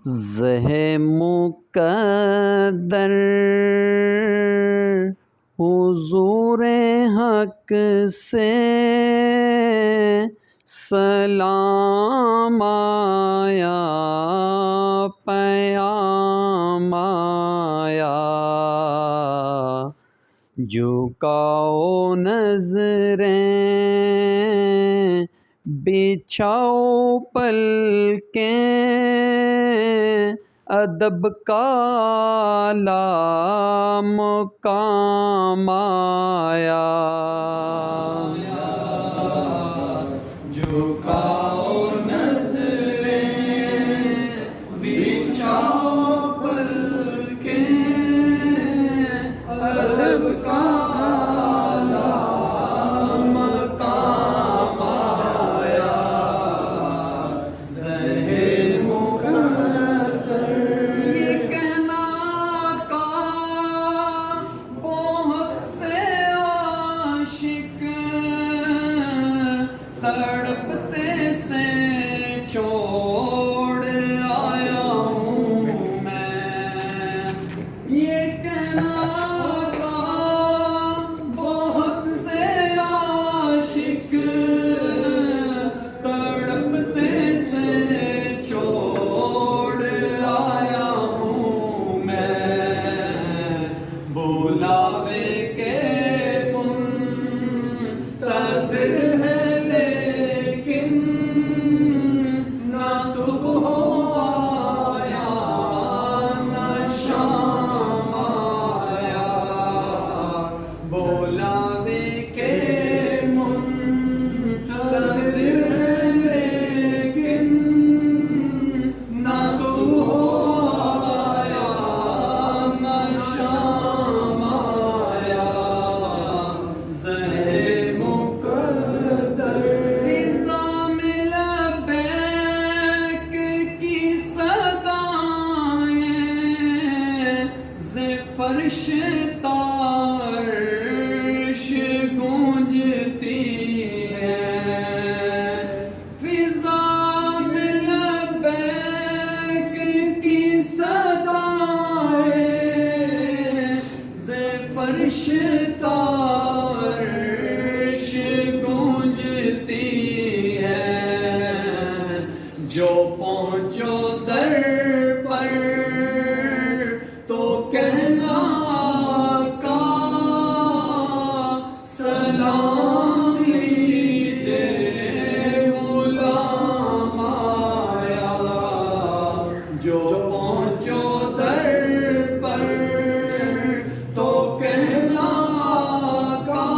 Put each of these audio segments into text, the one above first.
زہ مقدر حضور حق سے سلام آیا، پیام آیا، جھکاؤ نظریں بچھاؤ پلکیں، ادب کا اعلیٰ مقام آیا، جھکاؤ نظریں بچھاؤ پلکیں، ادب کا تڑپتے سے چھوڑ آیا ہوں میں، یہ کہنا تھا بہت سے عاشق تڑپتے سے چھوڑ آیا ہوں میں، بلاوے کے منتظر ہے فرش تارش گونجتی ہے، فضا میں لبیک کی صدائیں، ز فرش تارش گونجتی ہے، جو پہنچو در پر تو کہنا کا سلام لیجے، غلام آیا، جو پہنچو در پر تو کہنا کا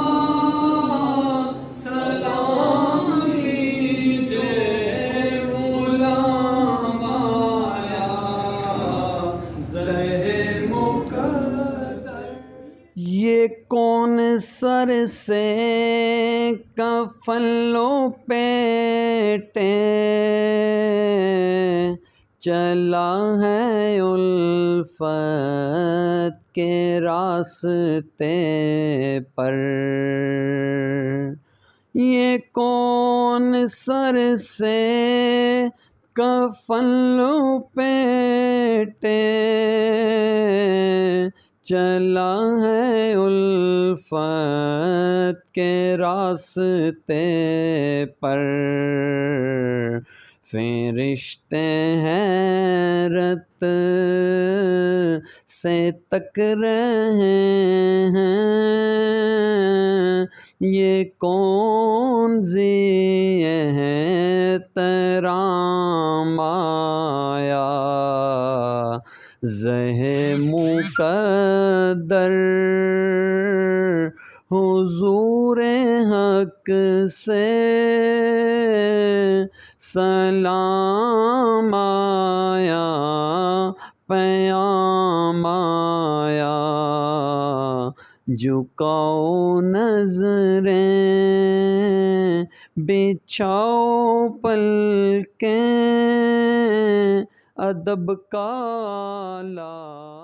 سلام لیجے، غلام آیا، یہ کون سر سے کفن لپیٹے چلا ہے الفت کے راستے پر، یہ کون سر سے کفن لپیٹے چلا ہے الفت کے راستے پر، فرشتے حیرت سے تک رہے ہیں، یہ کون ذی احترام آیا، زہ مقدر حضور حق سے سلام آیا، پیام آیا، جھکاؤ نظریں بچھاؤ پلکیں، ادب کا اعلیٰ